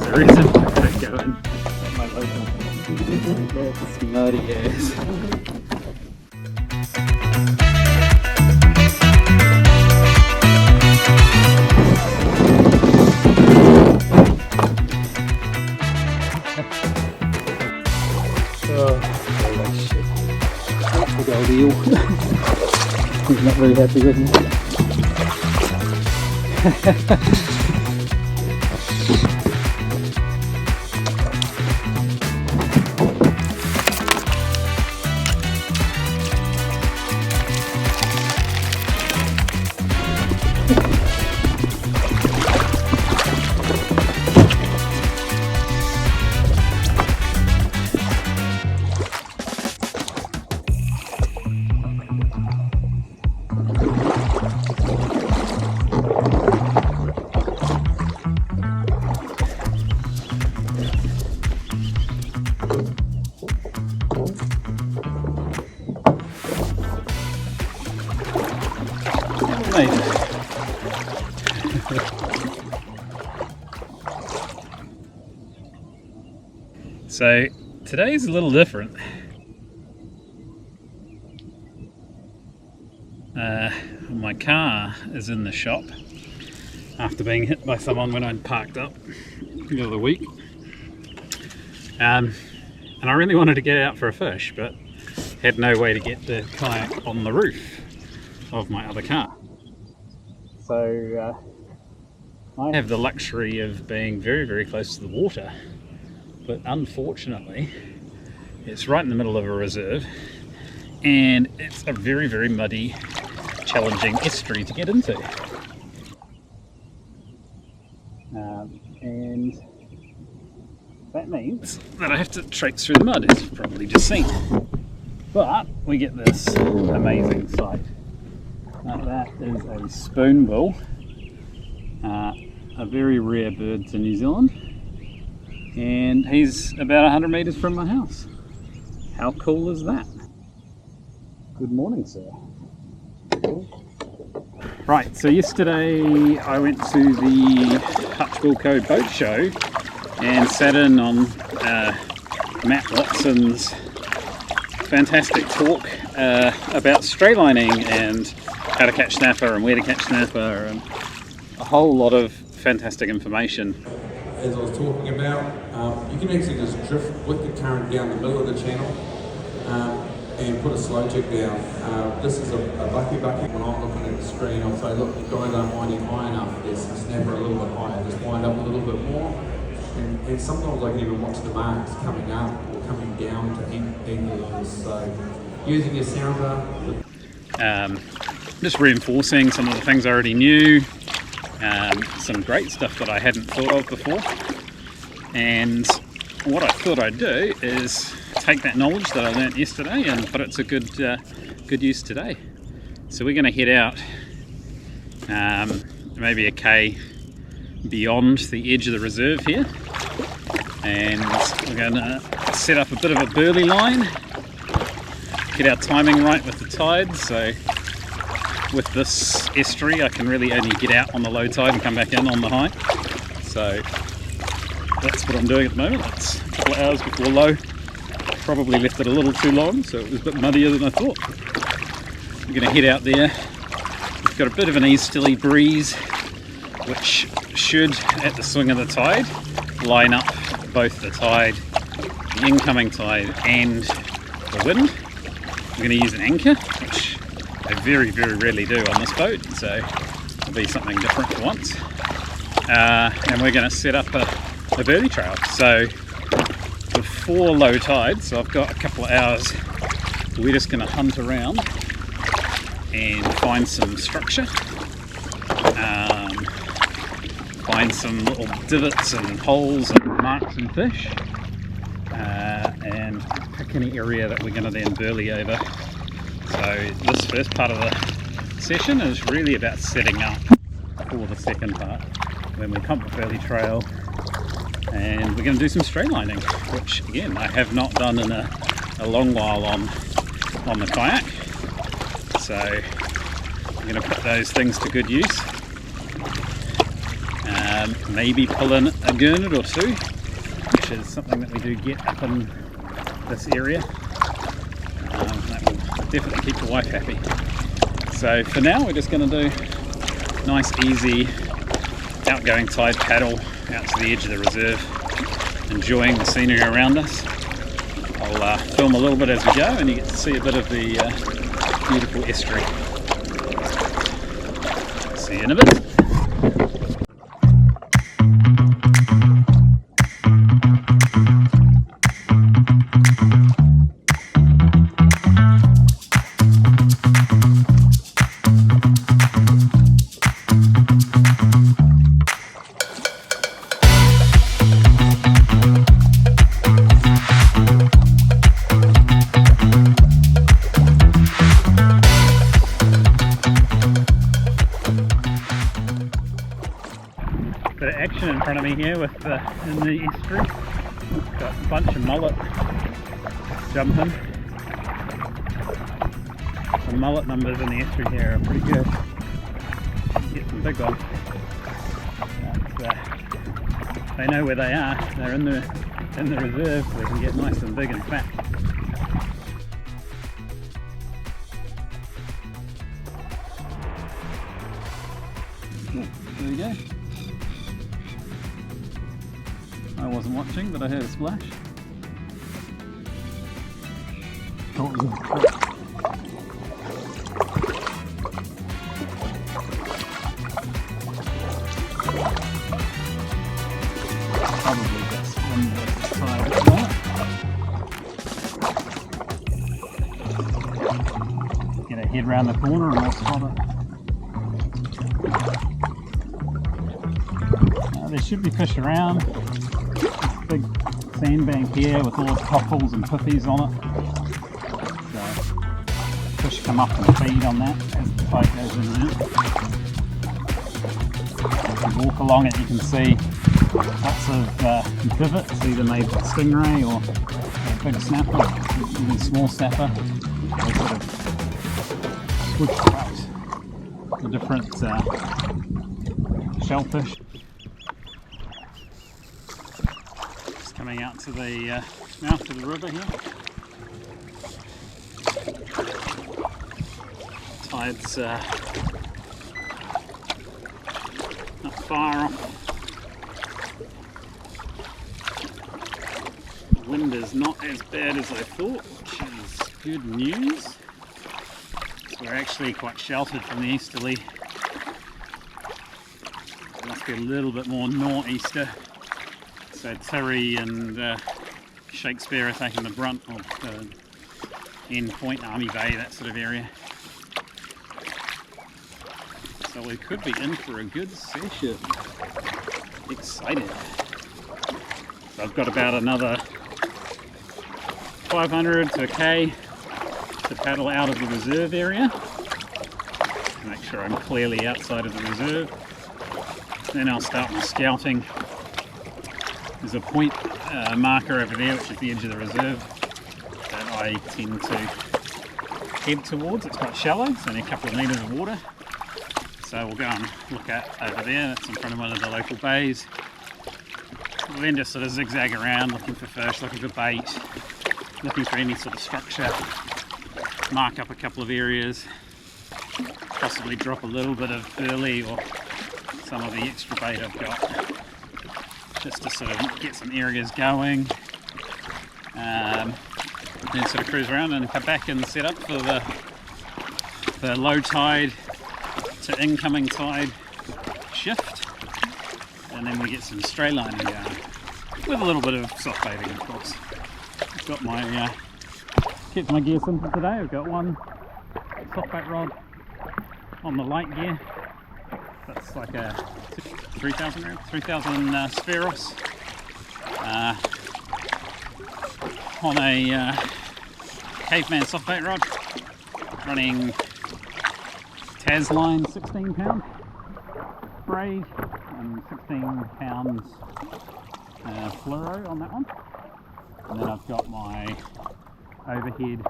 there isn't that going. My local. That's muddy ass. Big old eel. He's not very happy with me. So today's a little different. My car is in the shop after being hit by someone when I'd parked up the other week. And I really wanted to get out for a fish, but had no way to get the kayak on the roof of my other car. So I have the luxury of being very, very close to the water, but unfortunately it's right in the middle of a reserve and it's a very, very muddy, challenging estuary to get into. And that means that I have to traipse through the mud, as you've probably just seen. But we get this amazing sight. That is a spoonbill, a very rare bird to New Zealand, and he's about 100 metres from my house. How cool is that? Good morning, sir. Right, so yesterday I went to the Hutchwilko Boatshow and sat in on Matt Watson's fantastic talk about STRAYLINing and how to catch snapper and where to catch snapper, and a whole lot of fantastic information. As I was talking about, you can actually just drift with the current down the middle of the channel and put a slow jig down. This is a bucky. When I'm looking at the screen, I'll say, look, you guys aren't winding high enough. There's the snapper a little bit higher. Just wind up a little bit more. And sometimes I can even watch the marks coming up or coming down to angles. So using your sounder. Just reinforcing some of the things I already knew. Some great stuff that I hadn't thought of before. And what I thought I'd do is take that knowledge that I learnt yesterday and put it to good use today. So we're going to head out maybe a K beyond the edge of the reserve here, and we're going to set up a bit of a berly line, get our timing right with the tide. So with this estuary I can really only get out on the low tide and come back in on the high. So that's what I'm doing at the moment. It's a couple of hours before low. Probably left it a little too long, so it was a bit muddier than I thought. We're going to head out there. We've got a bit of an easterly breeze, which should, at the swing of the tide, line up both the tide, the incoming tide, and the wind. I'm going to use an anchor, which I very, very rarely do on this boat, so it'll be something different for once. And we're going to set up a berly trail. So before low tide, so I've got a couple of hours, we're just going to hunt around and find some structure, find some little divots and holes and marks and fish, and pick any area that we're going to then burley over. So this first part of the session is really about setting up for the second part, when we pump the berly trail, and we're going to do some STRAYLINing, which again I have not done in a long while on the kayak. So I'm going to put those things to good use. maybe pull in a gurnard or two, which is something that we do get up in this area. That will definitely keep the wife happy. So for now we're just going to do nice easy outgoing tide paddle out to the edge of the reserve, enjoying the scenery around us. I'll film a little bit as we go and you get to see a bit of the beautiful estuary. See you in a bit. Bit of action in front of me here with in the estuary. Got a bunch of mullet jumping. The mullet numbers in the estuary here are pretty good. Get some big ones. They know where they are. They're in the reserve, so they can get nice and big and fat. There you go. I wasn't watching, but I heard a splash. Probably that's one of the tide at the moment. Get a head round the corner and I'll spot it. There should be fish around. Big sandbank here with all the cockles and puffies on it. So fish come up and feed on that as the tide goes in and out. As you walk along it you can see lots of divots, either made by stingray or a big snapper, even small snapper. They sort of switch out the different shellfish. Coming out to the mouth of the river here. Tide's not far off. The wind is not as bad as I thought, which is good news. So we're actually quite sheltered from the easterly. It must be a little bit more northeaster. So Tirri and Shakespeare are taking the brunt of End Point, Army Bay, that sort of area. So we could be in for a good session. Excited. So I've got about another 500 to a K to paddle out of the reserve area. Make sure I'm clearly outside of the reserve. Then I'll start my scouting. There's a point marker over there, which is the edge of the reserve, that I tend to head towards. It's quite shallow, it's only a couple of metres of water. So we'll go and look at over there. That's in front of one of the local bays. We'll then just sort of zigzag around, looking for fish, looking for bait, looking for any sort of structure. Mark up a couple of areas, possibly drop a little bit of berly or some of the extra bait I've got, just to sort of get some areas going. Then sort of cruise around and come back and set up for the low tide to incoming tide shift, and then we get some STRAYLINE with a little bit of soft baiting, of course. I've got my kept my gear simple today. I've got one soft bait rod on the light gear. That's like a 3,000 spheros on a caveman soft bait rod, running line 16 pound braid and 16 pounds fluoro on that one. And then I've got my overhead,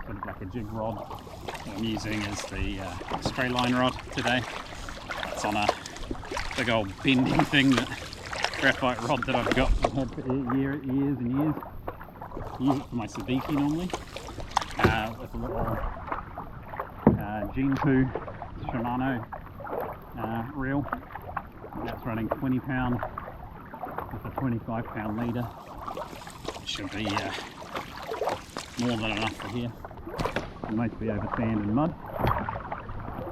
sort of like a jig rod that I'm using as the STRAYLINE rod today. It's on a big old bending thing, that graphite rod that I've got. I've had for years and years. Use it for my sabiki normally. With a little G2 Shimano reel. That's running 20 pound with a 25 pound leader. Should be more than enough for here. It'll mostly over sand and mud.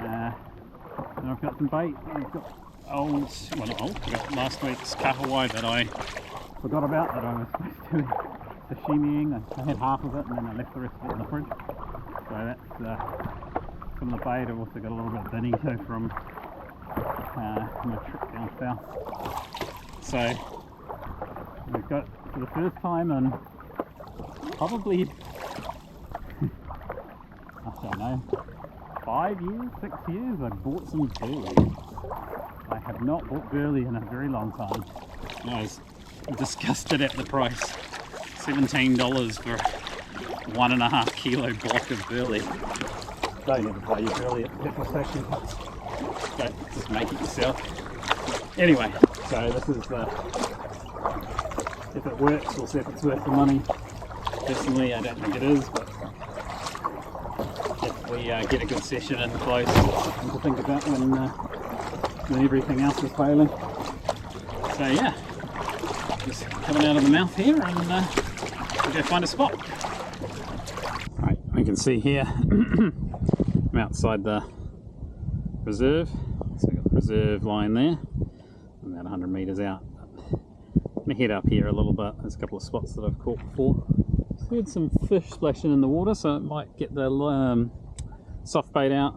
And I've got some bait. I've got I've got last week's kahawai that I forgot about, that I was supposed to sashimiing. I had half of it and then I left the rest of it in the fridge. So that's from the bait. I've also got a little bit of bonito from my trip down south. So we've got, for the first time in probably I don't know, 5 years, 6 years, I bought some berly. I have not bought berly in a very long time. I was disgusted at the price. $17 for 1.5 kilo block of berly. Don't ever buy your berly at the petrol station. Don't just make it yourself. Anyway, so this is the, if it works, we'll see if it's worth the money. Personally, I don't think it is, but if we get a good session in close, something to think about when everything else is failing. So yeah, just coming out of the mouth here, and we'll go find a spot. Right, you can see here, I'm outside the reserve, so I've got the reserve line there, I'm about 100 metres out. I'm going to head up here a little bit. There's a couple of spots that I've caught before. So heard some fish splashing in the water, so it might get the soft bait out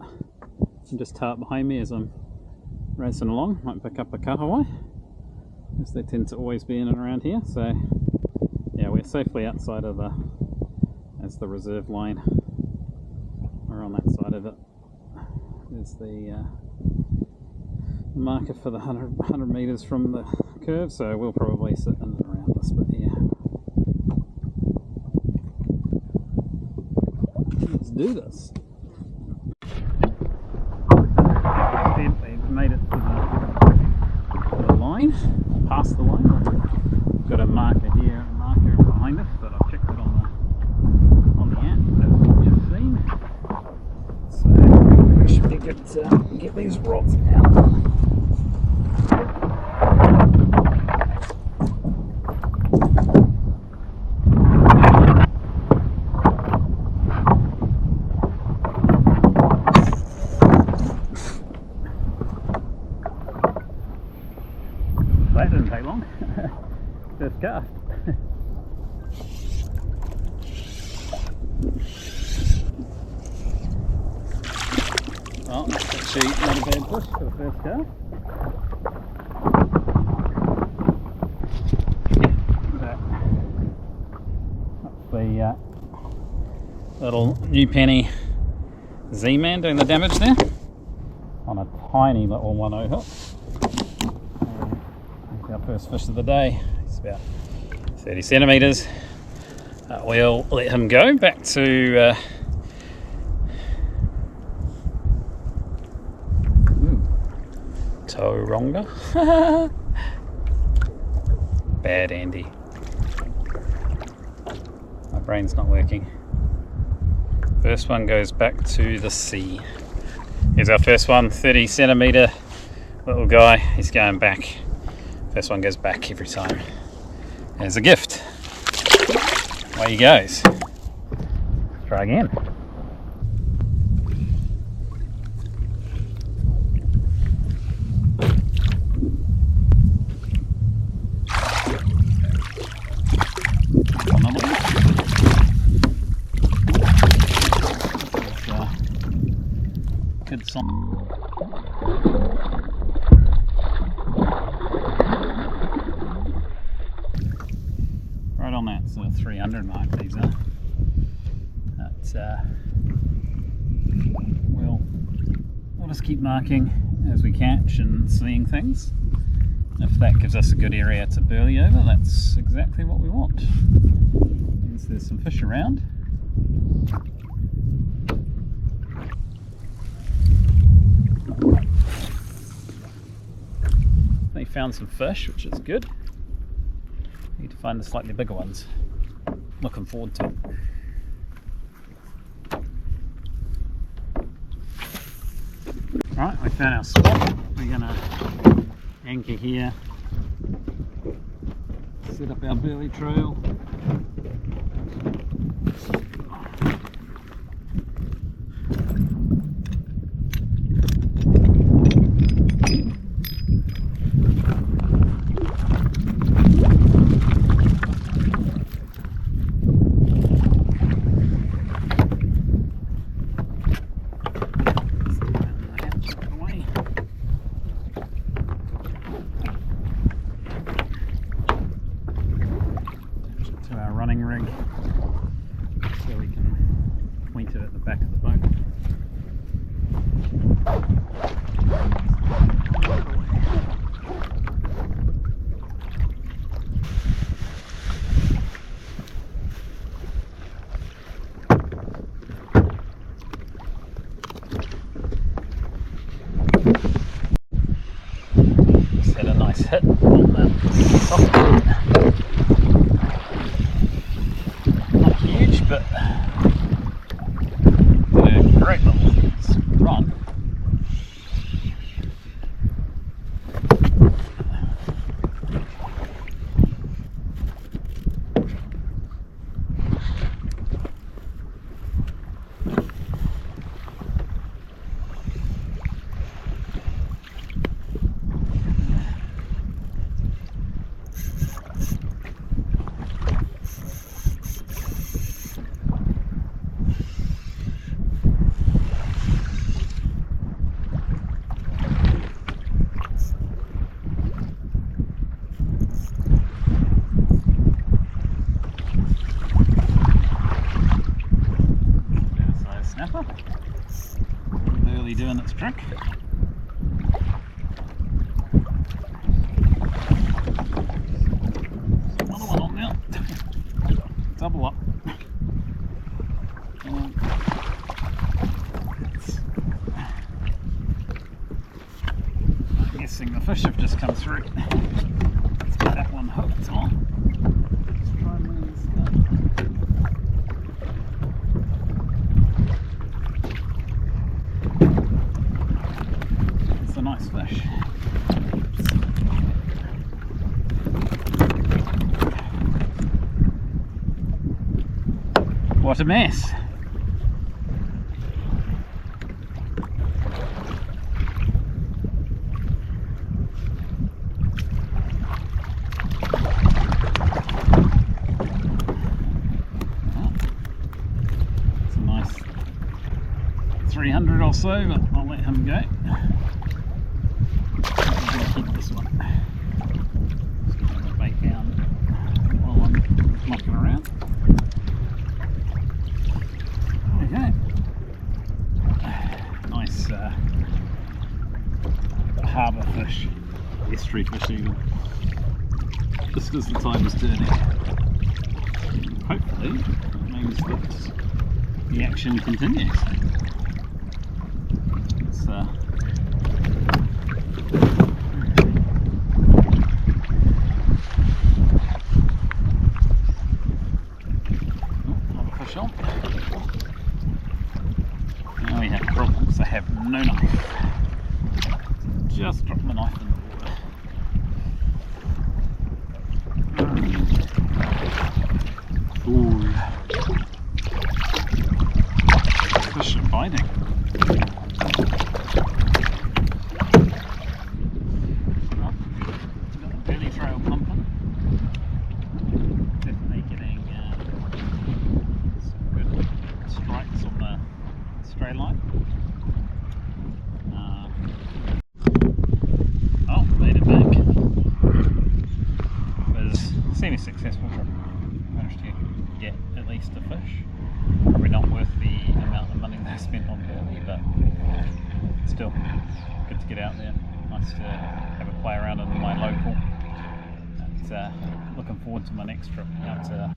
and just tie up behind me as I'm racing along. Might pick up a kahawai, as they tend to always be in and around here. So yeah, we're safely outside of the reserve line. We're on that side of it. There's the marker for the 100 metres from the curve, so we'll probably sit in and around this bit here. Let's do this. We've made it to the line, past the line. We've got a marker here, a marker behind us, but I've checked it on the app, that's what you've seen. So we should be good to get these rods out. That didn't take long. First cast. Well, that's actually not a bad push for the first cast. That's the little new penny Z-Man doing the damage there on a tiny little 1/0 hook. Our first fish of the day. It's about 30 centimetres. We'll let him go back to Tauranga. Bad Andy. My brain's not working. First one goes back to the sea. Here's our first one, 30 centimetre little guy. He's going back. First one goes back every time. There's a gift. Away he goes. Let's try again. Another one. Good song. Right on that sort of 300 mark these are. But we'll just keep marking as we catch and seeing things. If that gives us a good area to burley over, that's exactly what we want. Means there's some fish around. Definitely found some fish, which is good. Need to find the slightly bigger ones. Looking forward to it. Right, we found our spot. We're gonna anchor here, set up our berly trail. Rig so we can point it at the back of the boat. Just had a nice hit on that soft board. But a great little run. Berly doing its trick. Another one on now. Double up. I'm guessing the fish have just come through. Let's get that one hooked on. Let's try and win this guy. Nice fish. What a mess. It's a nice 300 or so, but I'll let him go. Keep this one. Just get the bait down while I'm mucking around. Okay. Nice harbour fish, estuary fish even. Just as the time is turning. Hopefully it means that the action continues. It's on. Now we have problems. I have no knife. Just drop my knife in the water. Ooh. Fish are biting. Got the berly trail pumping. Definitely getting strikes on the STRAYLINE. Oh, made it back. It was semi-successful trip. Managed to get at least a fish. Probably not worth the amount of money they spent on berly, but still good to get out there. Nice to have a play around in my local. And, looking forward to my next trip out to